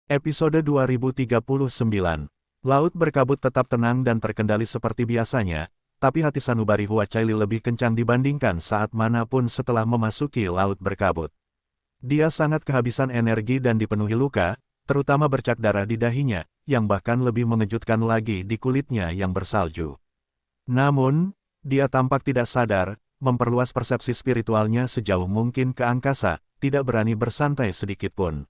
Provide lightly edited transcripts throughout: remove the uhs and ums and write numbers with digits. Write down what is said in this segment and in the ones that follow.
Episode 2039. Laut berkabut tetap tenang dan terkendali seperti biasanya, tapi hati sanubari Huachaili lebih kencang dibandingkan saat manapun setelah memasuki laut berkabut. Dia sangat kehabisan energi dan dipenuhi luka, terutama bercak darah di dahinya, yang bahkan lebih mengejutkan lagi di kulitnya yang bersalju. Namun, dia tampak tidak sadar, memperluas persepsi spiritualnya sejauh mungkin ke angkasa, tidak berani bersantai sedikitpun.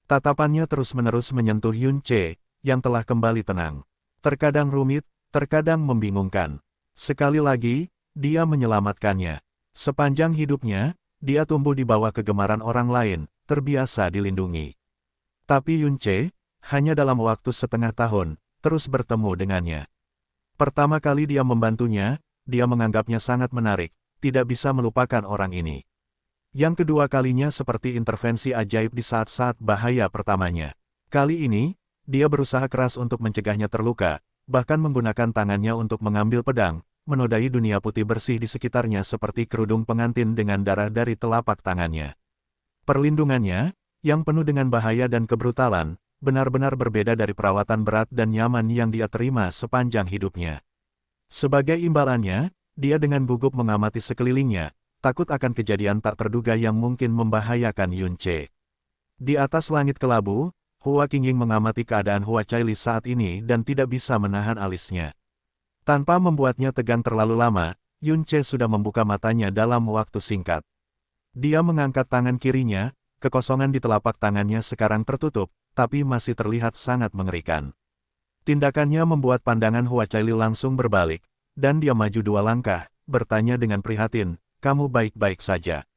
Tatapannya terus-menerus menyentuh Yun Ce, yang telah kembali tenang. Terkadang rumit, terkadang membingungkan. Sekali lagi, dia menyelamatkannya. Sepanjang hidupnya, dia tumbuh di bawah kegemaran orang lain, terbiasa dilindungi. Tapi Yun Ce, hanya dalam waktu setengah tahun, terus bertemu dengannya. Pertama kali dia membantunya, dia menganggapnya sangat menarik, tidak bisa melupakan orang ini. Yang kedua kalinya seperti intervensi ajaib di saat-saat bahaya pertamanya. Kali ini, dia berusaha keras untuk mencegahnya terluka, bahkan menggunakan tangannya untuk mengambil pedang, menodai dunia putih bersih di sekitarnya seperti kerudung pengantin dengan darah dari telapak tangannya. Perlindungannya, yang penuh dengan bahaya dan kebrutalan, benar-benar berbeda dari perawatan berat dan nyaman yang dia terima sepanjang hidupnya. Sebagai imbalannya, dia dengan gugup mengamati sekelilingnya, takut akan kejadian tak terduga yang mungkin membahayakan Yun Ce. Di atas langit kelabu, Hua Qingying mengamati keadaan Huachaili saat ini dan tidak bisa menahan alisnya. Tanpa membuatnya tegang terlalu lama, Yun Ce sudah membuka matanya dalam waktu singkat. Dia mengangkat tangan kirinya, kekosongan di telapak tangannya sekarang tertutup, tapi masih terlihat sangat mengerikan. Tindakannya membuat pandangan Huachaili langsung berbalik, dan dia maju 2 langkah, bertanya dengan prihatin, "Kamu baik-baik saja?"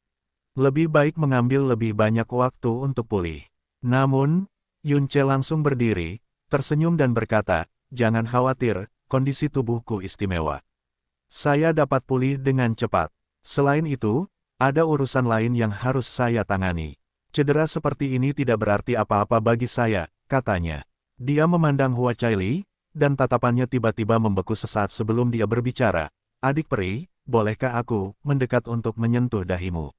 Lebih baik mengambil lebih banyak waktu untuk pulih. Namun, Yun Ce langsung berdiri, tersenyum dan berkata, "Jangan khawatir, kondisi tubuhku istimewa. Saya dapat pulih dengan cepat. Selain itu, ada urusan lain yang harus saya tangani. Cedera seperti ini tidak berarti apa-apa bagi saya," katanya. Dia memandang Huachaili, dan tatapannya tiba-tiba membeku sesaat sebelum dia berbicara, "Adik peri, bolehkah aku mendekat untuk menyentuh dahimu?"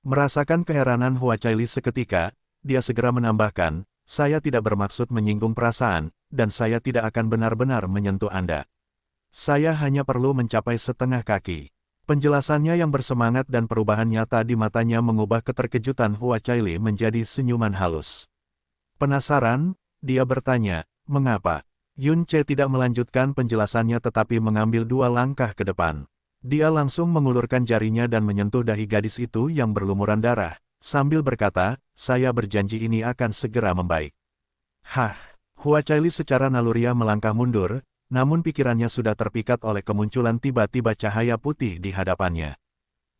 Merasakan keheranan Huachaili seketika, dia segera menambahkan, "Saya tidak bermaksud menyinggung perasaan, dan saya tidak akan benar-benar menyentuh Anda. Saya hanya perlu mencapai setengah kaki." Penjelasannya yang bersemangat dan perubahan nyata di matanya mengubah keterkejutan Huachaili menjadi senyuman halus. Penasaran, dia bertanya, "Mengapa?" Yun Ce tidak melanjutkan penjelasannya tetapi mengambil 2 langkah ke depan. Dia langsung mengulurkan jarinya dan menyentuh dahi gadis itu yang berlumuran darah, sambil berkata, "Saya berjanji ini akan segera membaik." Hah! Huachaili secara naluriah melangkah mundur, namun pikirannya sudah terpikat oleh kemunculan tiba-tiba cahaya putih di hadapannya.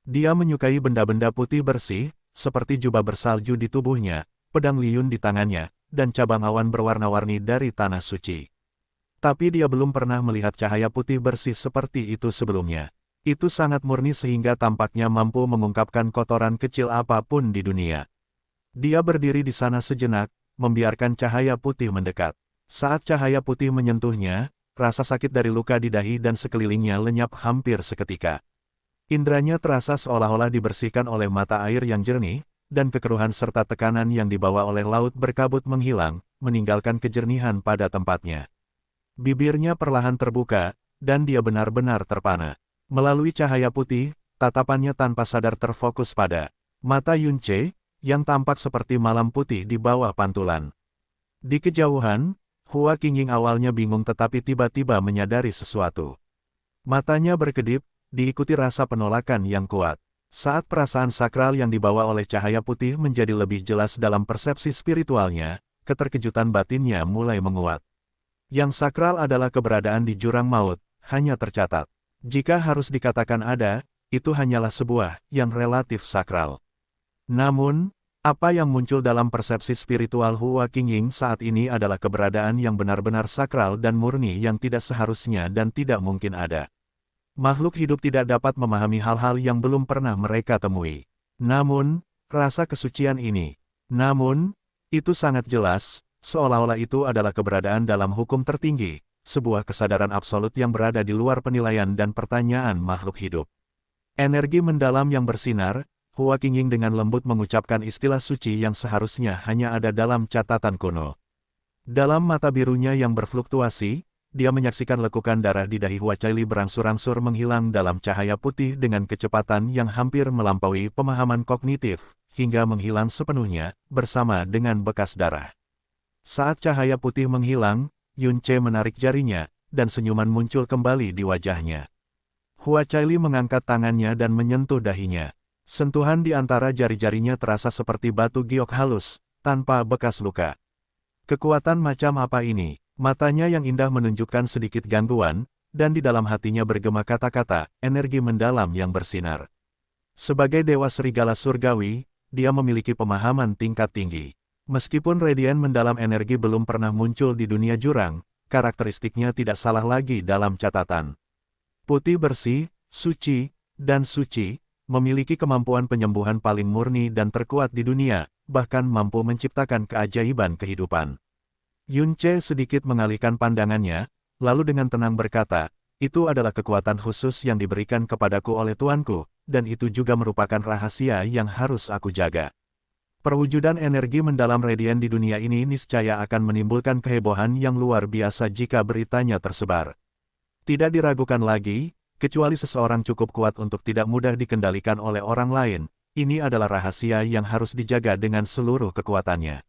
Dia menyukai benda-benda putih bersih, seperti jubah bersalju di tubuhnya, pedang liun di tangannya, dan cabang awan berwarna-warni dari tanah suci. Tapi dia belum pernah melihat cahaya putih bersih seperti itu sebelumnya. Itu sangat murni sehingga tampaknya mampu mengungkapkan kotoran kecil apapun di dunia. Dia berdiri di sana sejenak, membiarkan cahaya putih mendekat. Saat cahaya putih menyentuhnya, rasa sakit dari luka di dahi dan sekelilingnya lenyap hampir seketika. Indranya terasa seolah-olah dibersihkan oleh mata air yang jernih, dan kekeruhan serta tekanan yang dibawa oleh laut berkabut menghilang, meninggalkan kejernihan pada tempatnya. Bibirnya perlahan terbuka, dan dia benar-benar terpana. Melalui cahaya putih, tatapannya tanpa sadar terfokus pada mata Yun Ce, yang tampak seperti malam putih di bawah pantulan. Di kejauhan, Hua Qingying awalnya bingung tetapi tiba-tiba menyadari sesuatu. Matanya berkedip, diikuti rasa penolakan yang kuat. Saat perasaan sakral yang dibawa oleh cahaya putih menjadi lebih jelas dalam persepsi spiritualnya, keterkejutan batinnya mulai menguat. Yang sakral adalah keberadaan di jurang maut, hanya tercatat. Jika harus dikatakan ada, itu hanyalah sebuah yang relatif sakral. Namun, apa yang muncul dalam persepsi spiritual Hua Qingying saat ini adalah keberadaan yang benar-benar sakral dan murni yang tidak seharusnya dan tidak mungkin ada. Makhluk hidup tidak dapat memahami hal-hal yang belum pernah mereka temui. Namun, rasa kesucian ini. Itu sangat jelas, seolah-olah itu adalah keberadaan dalam hukum tertinggi, sebuah kesadaran absolut yang berada di luar penilaian dan pertanyaan makhluk hidup. Energi mendalam yang bersinar, Hua Qingying dengan lembut mengucapkan istilah suci yang seharusnya hanya ada dalam catatan kuno. Dalam mata birunya yang berfluktuasi, dia menyaksikan lekukan darah di dahi Hua Caili berangsur-angsur menghilang dalam cahaya putih dengan kecepatan yang hampir melampaui pemahaman kognitif, hingga menghilang sepenuhnya, bersama dengan bekas darah. Saat cahaya putih menghilang, Yun Ce menarik jarinya, dan senyuman muncul kembali di wajahnya. Hua Caili mengangkat tangannya dan menyentuh dahinya. Sentuhan di antara jari-jarinya terasa seperti batu giok halus, tanpa bekas luka. Kekuatan macam apa ini? Matanya yang indah menunjukkan sedikit gangguan, dan di dalam hatinya bergema kata-kata, energi mendalam yang bersinar. Sebagai dewa serigala surgawi, dia memiliki pemahaman tingkat tinggi. Meskipun radian mendalam energi belum pernah muncul di dunia jurang, karakteristiknya tidak salah lagi dalam catatan. Putih bersih, suci, dan suci, memiliki kemampuan penyembuhan paling murni dan terkuat di dunia, bahkan mampu menciptakan keajaiban kehidupan. Yun Ce sedikit mengalihkan pandangannya, lalu dengan tenang berkata, itu adalah kekuatan khusus yang diberikan kepadaku oleh tuanku, dan itu juga merupakan rahasia yang harus aku jaga. Perwujudan energi mendalam radian di dunia ini niscaya akan menimbulkan kehebohan yang luar biasa jika beritanya tersebar. Tidak diragukan lagi, kecuali seseorang cukup kuat untuk tidak mudah dikendalikan oleh orang lain, ini adalah rahasia yang harus dijaga dengan seluruh kekuatannya.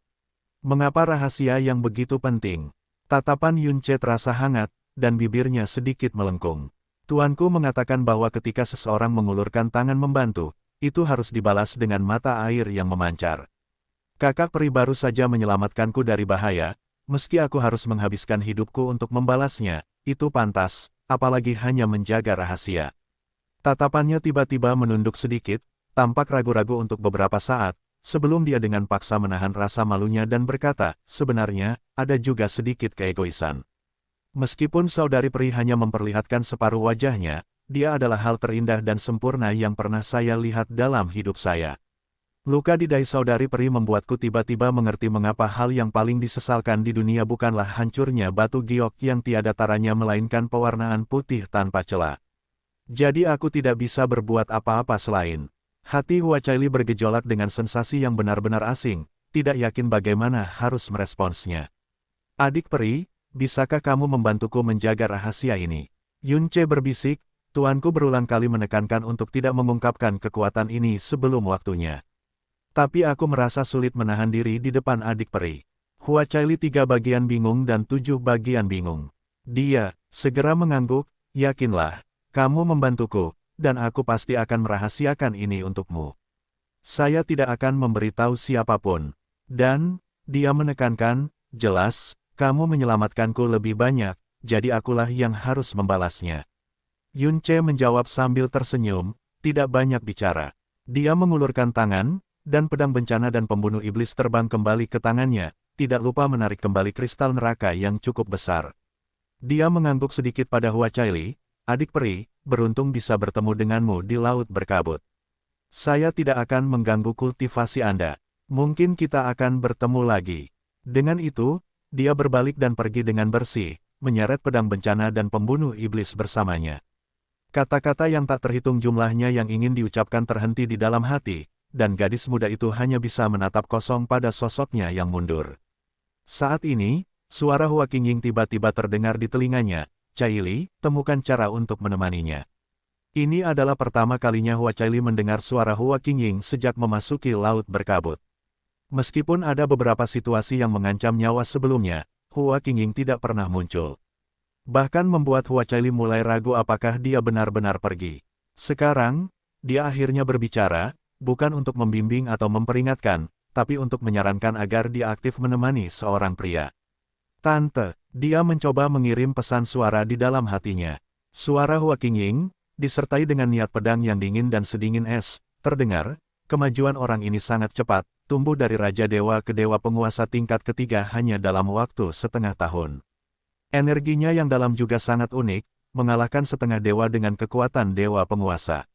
Mengapa rahasia yang begitu penting? Tatapan Yun Ce terasa hangat, dan bibirnya sedikit melengkung. Tuanku mengatakan bahwa ketika seseorang mengulurkan tangan membantu, itu harus dibalas dengan mata air yang memancar. Kakak peri baru saja menyelamatkanku dari bahaya, meski aku harus menghabiskan hidupku untuk membalasnya, itu pantas, apalagi hanya menjaga rahasia. Tatapannya tiba-tiba menunduk sedikit, tampak ragu-ragu untuk beberapa saat, sebelum dia dengan paksa menahan rasa malunya dan berkata, sebenarnya, ada juga sedikit keegoisan. Meskipun saudari peri hanya memperlihatkan separuh wajahnya, dia adalah hal terindah dan sempurna yang pernah saya lihat dalam hidup saya. Luka di dahi saudari peri membuatku tiba-tiba mengerti mengapa hal yang paling disesalkan di dunia bukanlah hancurnya batu giok yang tiada taranya melainkan pewarnaan putih tanpa celah. Jadi aku tidak bisa berbuat apa-apa selain. Hati Hua Caili bergejolak dengan sensasi yang benar-benar asing, tidak yakin bagaimana harus meresponsnya. Adik peri, bisakah kamu membantuku menjaga rahasia ini? Yun Ce berbisik, tuanku berulang kali menekankan untuk tidak mengungkapkan kekuatan ini sebelum waktunya. Tapi aku merasa sulit menahan diri di depan adik peri. Hua Caili 3 bagian bingung dan 7 bagian bingung. Dia segera mengangguk, yakinlah, kamu membantuku, dan aku pasti akan merahasiakan ini untukmu. Saya tidak akan memberitahu siapapun. Dan, dia menekankan, jelas, kamu menyelamatkanku lebih banyak, jadi akulah yang harus membalasnya. Yun Ce menjawab sambil tersenyum, tidak banyak bicara. Dia mengulurkan tangan, dan pedang bencana dan pembunuh iblis terbang kembali ke tangannya, tidak lupa menarik kembali kristal neraka yang cukup besar. Dia mengangguk sedikit pada Hua Caili, adik peri, beruntung bisa bertemu denganmu di laut berkabut. Saya tidak akan mengganggu kultivasi Anda, mungkin kita akan bertemu lagi. Dengan itu, dia berbalik dan pergi dengan bersih, menyeret pedang bencana dan pembunuh iblis bersamanya. Kata-kata yang tak terhitung jumlahnya yang ingin diucapkan terhenti di dalam hati, dan gadis muda itu hanya bisa menatap kosong pada sosoknya yang mundur. Saat ini, suara Hua Qingying tiba-tiba terdengar di telinganya, Caili, temukan cara untuk menemaninya. Ini adalah pertama kalinya Hua Caili mendengar suara Hua Qingying sejak memasuki laut berkabut. Meskipun ada beberapa situasi yang mengancam nyawa sebelumnya, Hua Qingying tidak pernah muncul. Bahkan membuat Hua Caili mulai ragu apakah dia benar-benar pergi. Sekarang, dia akhirnya berbicara, bukan untuk membimbing atau memperingatkan, tapi untuk menyarankan agar dia aktif menemani seorang pria. Tante, dia mencoba mengirim pesan suara di dalam hatinya. Suara Hua Qingying, disertai dengan niat pedang yang dingin dan sedingin es, terdengar, kemajuan orang ini sangat cepat, tumbuh dari Raja Dewa ke Dewa Penguasa tingkat ketiga hanya dalam waktu setengah tahun. Energinya yang dalam juga sangat unik, mengalahkan setengah dewa dengan kekuatan Dewa Penguasa.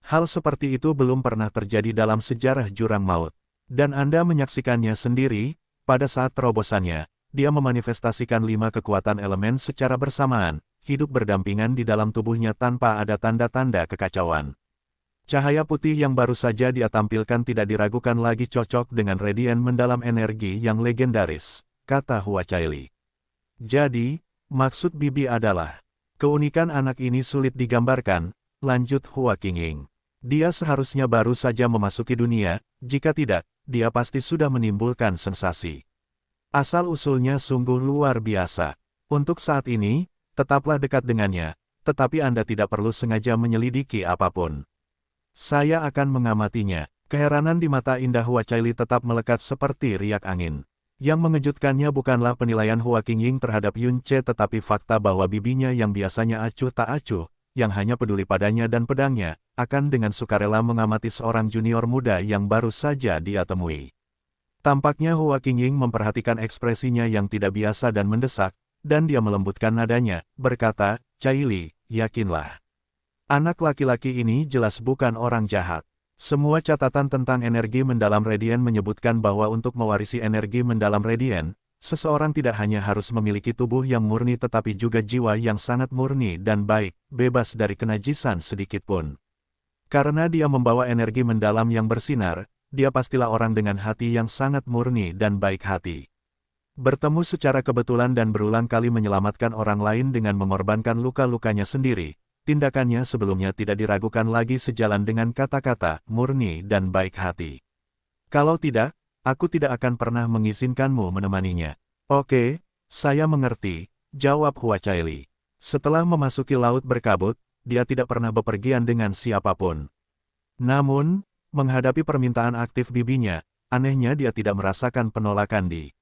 Hal seperti itu belum pernah terjadi dalam sejarah Jurang Maut. Dan Anda menyaksikannya sendiri, pada saat terobosannya, dia memanifestasikan 5 kekuatan elemen secara bersamaan, hidup berdampingan di dalam tubuhnya tanpa ada tanda-tanda kekacauan. Cahaya putih yang baru saja dia tampilkan tidak diragukan lagi cocok dengan radian mendalam energi yang legendaris, kata Hua Caili. Jadi, maksud Bibi adalah, keunikan anak ini sulit digambarkan, lanjut Hua Qingying. Dia seharusnya baru saja memasuki dunia, jika tidak, dia pasti sudah menimbulkan sensasi. Asal-usulnya sungguh luar biasa. Untuk saat ini, tetaplah dekat dengannya, tetapi Anda tidak perlu sengaja menyelidiki apapun. Saya akan mengamatinya. Keheranan di mata indah Hua Caili tetap melekat seperti riak angin. Yang mengejutkannya bukanlah penilaian Hua Qingying terhadap Yun Ce tetapi fakta bahwa bibinya yang biasanya acuh tak acuh, yang hanya peduli padanya dan pedangnya, akan dengan sukarela mengamati seorang junior muda yang baru saja dia temui. Tampaknya Hua Qingying memperhatikan ekspresinya yang tidak biasa dan mendesak, dan dia melembutkan nadanya, berkata, Caili, yakinlah. Anak laki-laki ini jelas bukan orang jahat. Semua catatan tentang energi mendalam radian menyebutkan bahwa untuk mewarisi energi mendalam radian, seseorang tidak hanya harus memiliki tubuh yang murni tetapi juga jiwa yang sangat murni dan baik, bebas dari kenajisan sedikitpun. Karena dia membawa energi mendalam yang bersinar, dia pastilah orang dengan hati yang sangat murni dan baik hati. Bertemu secara kebetulan dan berulang kali menyelamatkan orang lain dengan mengorbankan luka-lukanya sendiri. Tindakannya sebelumnya tidak diragukan lagi sejalan dengan kata-kata, murni dan baik hati. Kalau tidak, aku tidak akan pernah mengizinkanmu menemaninya. Oke, saya mengerti, jawab Hua Caili. Setelah memasuki laut berkabut, dia tidak pernah bepergian dengan siapapun. Namun, menghadapi permintaan aktif bibinya, anehnya dia tidak merasakan penolakan di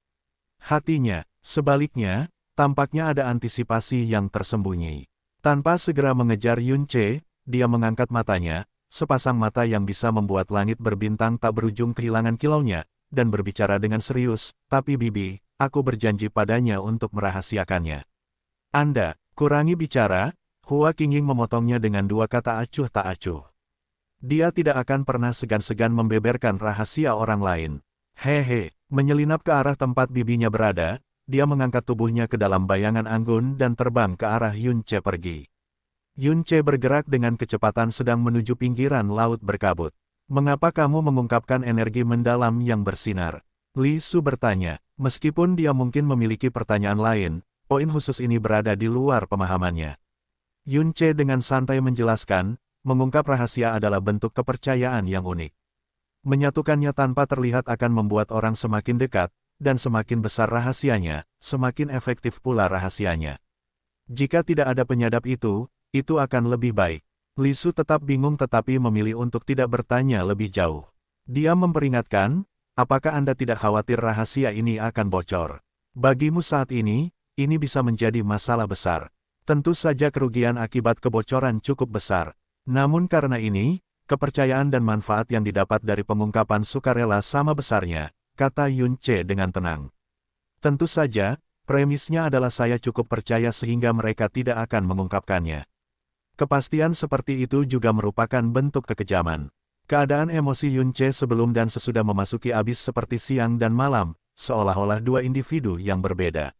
hatinya. Sebaliknya, tampaknya ada antisipasi yang tersembunyi. Tanpa segera mengejar Yun Ce, dia mengangkat matanya, sepasang mata yang bisa membuat langit berbintang tak berujung kehilangan kilaunya, dan berbicara dengan serius, tapi Bibi, aku berjanji padanya untuk merahasiakannya. Anda, kurangi bicara, Hua Qingying memotongnya dengan dua kata acuh tak acuh. Dia tidak akan pernah segan-segan membeberkan rahasia orang lain. Hehe, menyelinap ke arah tempat bibinya berada, dia mengangkat tubuhnya ke dalam bayangan anggun dan terbang ke arah Yun Ce pergi. Yun Ce bergerak dengan kecepatan sedang menuju pinggiran laut berkabut. Mengapa kamu mengungkapkan energi mendalam yang bersinar? Li Su bertanya, meskipun dia mungkin memiliki pertanyaan lain, poin khusus ini berada di luar pemahamannya. Yun Ce dengan santai menjelaskan, mengungkap rahasia adalah bentuk kepercayaan yang unik. Menyatukannya tanpa terlihat akan membuat orang semakin dekat, dan semakin besar rahasianya, semakin efektif pula rahasianya. Jika tidak ada penyadap itu akan lebih baik. Li Su tetap bingung tetapi memilih untuk tidak bertanya lebih jauh. Dia memperingatkan, apakah Anda tidak khawatir rahasia ini akan bocor? Bagimu saat ini bisa menjadi masalah besar. Tentu saja kerugian akibat kebocoran cukup besar. Namun karena ini, kepercayaan dan manfaat yang didapat dari pengungkapan sukarela sama besarnya, kata Yun Ce dengan tenang. Tentu saja, premisnya adalah saya cukup percaya sehingga mereka tidak akan mengungkapkannya. Kepastian seperti itu juga merupakan bentuk kekejaman. Keadaan emosi Yun Ce sebelum dan sesudah memasuki abis seperti siang dan malam, seolah-olah dua individu yang berbeda.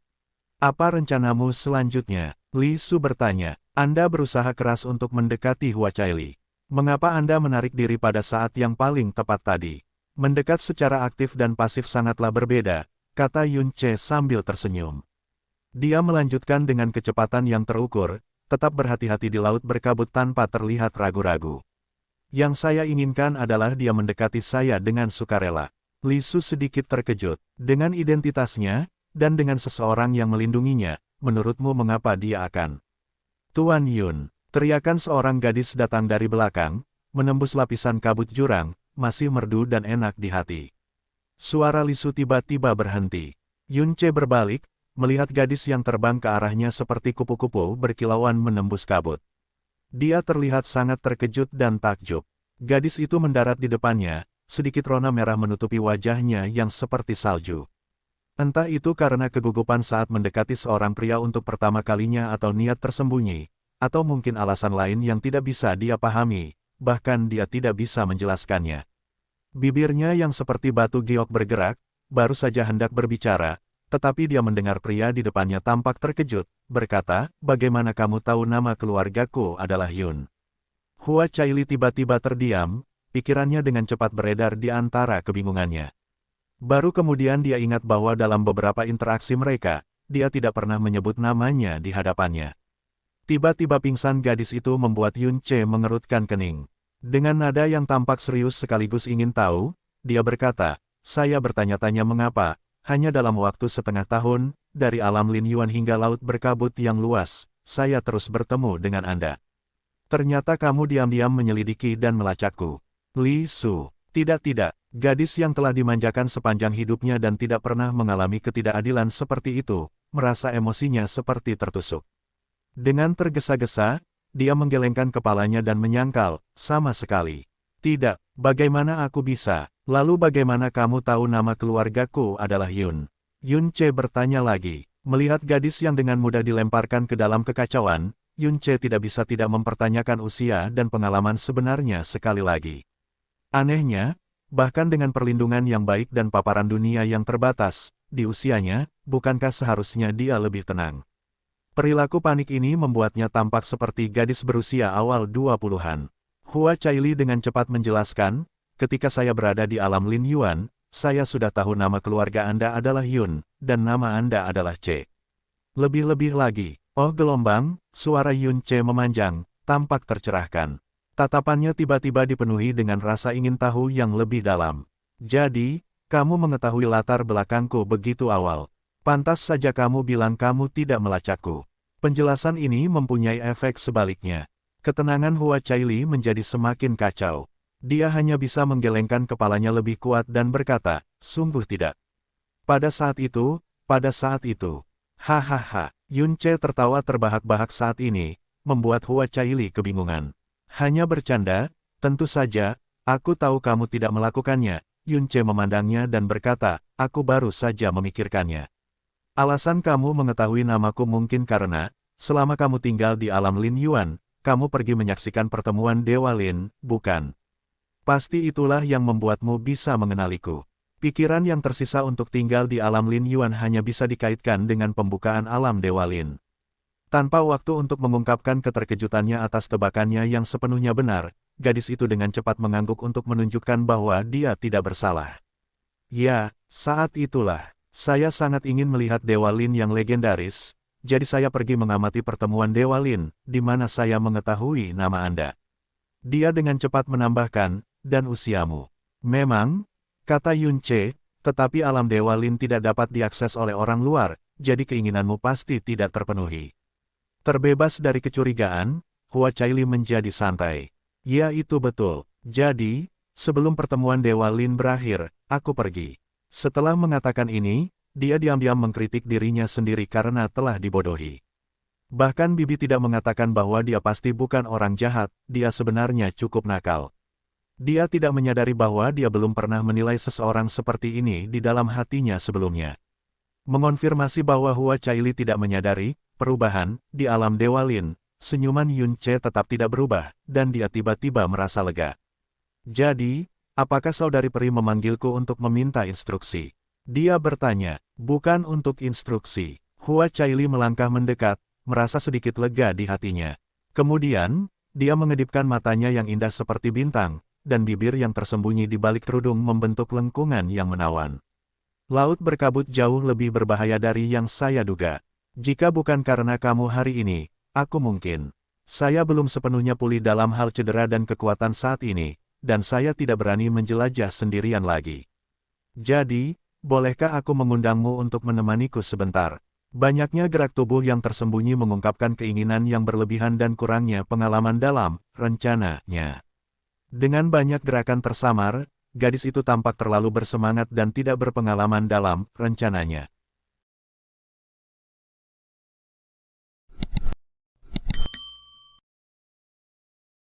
Apa rencanamu selanjutnya? Li Su bertanya. Anda berusaha keras untuk mendekati Hua Caili. Mengapa Anda menarik diri pada saat yang paling tepat tadi? Mendekat secara aktif dan pasif sangatlah berbeda, kata Yun Ce sambil tersenyum. Dia melanjutkan dengan kecepatan yang terukur, tetap berhati-hati di laut berkabut tanpa terlihat ragu-ragu. Yang saya inginkan adalah dia mendekati saya dengan sukarela. Li Su sedikit terkejut, dengan identitasnya, dan dengan seseorang yang melindunginya, menurutmu mengapa dia akan? Tuan Yun, teriakan seorang gadis datang dari belakang, menembus lapisan kabut jurang, masih merdu dan enak di hati. Suara Li Su tiba-tiba berhenti. Yun Ce berbalik, melihat gadis yang terbang ke arahnya seperti kupu-kupu berkilauan menembus kabut. Dia terlihat sangat terkejut dan takjub. Gadis itu mendarat di depannya, sedikit rona merah menutupi wajahnya yang seperti salju. Entah itu karena kegugupan saat mendekati seorang pria untuk pertama kalinya atau niat tersembunyi, atau mungkin alasan lain yang tidak bisa dia pahami, bahkan dia tidak bisa menjelaskannya. Bibirnya yang seperti batu giok bergerak, baru saja hendak berbicara, tetapi dia mendengar pria di depannya tampak terkejut, berkata, bagaimana kamu tahu nama keluargaku adalah Yun? Hua Caili tiba-tiba terdiam, pikirannya dengan cepat beredar di antara kebingungannya. Baru kemudian dia ingat bahwa dalam beberapa interaksi mereka, dia tidak pernah menyebut namanya di hadapannya. Tiba-tiba pingsan gadis itu membuat Yun Ce mengerutkan kening. Dengan nada yang tampak serius sekaligus ingin tahu, dia berkata, "Saya bertanya-tanya mengapa, hanya dalam waktu setengah tahun, dari alam Lin Yuan hingga laut berkabut yang luas, saya terus bertemu dengan Anda. Ternyata kamu diam-diam menyelidiki dan melacakku." Li Su, tidak, gadis yang telah dimanjakan sepanjang hidupnya dan tidak pernah mengalami ketidakadilan seperti itu, merasa emosinya seperti tertusuk. Dengan tergesa-gesa, dia menggelengkan kepalanya dan menyangkal, "Sama sekali. Tidak, bagaimana aku bisa? Lalu bagaimana kamu tahu nama keluargaku adalah Yun?" Yun Ce bertanya lagi. Melihat gadis yang dengan mudah dilemparkan ke dalam kekacauan, Yun Ce tidak bisa tidak mempertanyakan usia dan pengalaman sebenarnya sekali lagi. Anehnya, bahkan dengan perlindungan yang baik dan paparan dunia yang terbatas, di usianya, bukankah seharusnya dia lebih tenang? Perilaku panik ini membuatnya tampak seperti gadis berusia awal 20-an. Hua Caili dengan cepat menjelaskan, "Ketika saya berada di alam Lin Yuan, saya sudah tahu nama keluarga Anda adalah Yun, dan nama Anda adalah Ce. Lebih-lebih lagi, oh gelombang," suara Yun Ce memanjang, tampak tercerahkan. Tatapannya tiba-tiba dipenuhi dengan rasa ingin tahu yang lebih dalam. "Jadi, kamu mengetahui latar belakangku begitu awal. Pantas saja kamu bilang kamu tidak melacakku." Penjelasan ini mempunyai efek sebaliknya. Ketenangan Hua Caili menjadi semakin kacau. Dia hanya bisa menggelengkan kepalanya lebih kuat dan berkata, "Sungguh tidak." Pada saat itu, hahaha, Yun Ce tertawa terbahak-bahak saat ini, membuat Hua Caili kebingungan. "Hanya bercanda, tentu saja, aku tahu kamu tidak melakukannya." Yun Ce memandangnya dan berkata, "Aku baru saja memikirkannya. Alasan kamu mengetahui namaku mungkin karena, selama kamu tinggal di alam Lin Yuan, kamu pergi menyaksikan pertemuan Dewa Lin, bukan? Pasti itulah yang membuatmu bisa mengenaliku." Pikiran yang tersisa untuk tinggal di alam Lin Yuan hanya bisa dikaitkan dengan pembukaan alam Dewa Lin. Tanpa waktu untuk mengungkapkan keterkejutannya atas tebakannya yang sepenuhnya benar, gadis itu dengan cepat mengangguk untuk menunjukkan bahwa dia tidak bersalah. "Ya, saat itulah. Saya sangat ingin melihat Dewa Lin yang legendaris, jadi saya pergi mengamati pertemuan Dewa Lin, di mana saya mengetahui nama Anda." Dia dengan cepat menambahkan, "Dan usiamu." "Memang," kata Yun Ce, "tetapi alam Dewa Lin tidak dapat diakses oleh orang luar, jadi keinginanmu pasti tidak terpenuhi." Terbebas dari kecurigaan, Hua Caili menjadi santai. "Ya itu betul. Jadi, sebelum pertemuan Dewa Lin berakhir, aku pergi." Setelah mengatakan ini, dia diam-diam mengkritik dirinya sendiri karena telah dibodohi. Bahkan Bibi tidak mengatakan bahwa dia pasti bukan orang jahat, dia sebenarnya cukup nakal. Dia tidak menyadari bahwa dia belum pernah menilai seseorang seperti ini di dalam hatinya sebelumnya. Mengonfirmasi bahwa Hua Caili tidak menyadari perubahan di alam Dewa Lin, senyuman Yun Ce tetap tidak berubah, dan dia tiba-tiba merasa lega. "Jadi, apakah saudari peri memanggilku untuk meminta instruksi?" Dia bertanya. "Bukan untuk instruksi." Hua Caili melangkah mendekat, merasa sedikit lega di hatinya. Kemudian, dia mengedipkan matanya yang indah seperti bintang, dan bibir yang tersembunyi di balik kerudung membentuk lengkungan yang menawan. "Laut berkabut jauh lebih berbahaya dari yang saya duga. Jika bukan karena kamu hari ini, aku mungkin. Saya belum sepenuhnya pulih dalam hal cedera dan kekuatan saat ini, dan saya tidak berani menjelajah sendirian lagi. Jadi, bolehkah aku mengundangmu untuk menemaniku sebentar?" Banyaknya gerak tubuh yang tersembunyi mengungkapkan keinginan yang berlebihan dan kurangnya pengalaman dalam rencananya. Dengan banyak gerakan tersamar, gadis itu tampak terlalu bersemangat dan tidak berpengalaman dalam rencananya.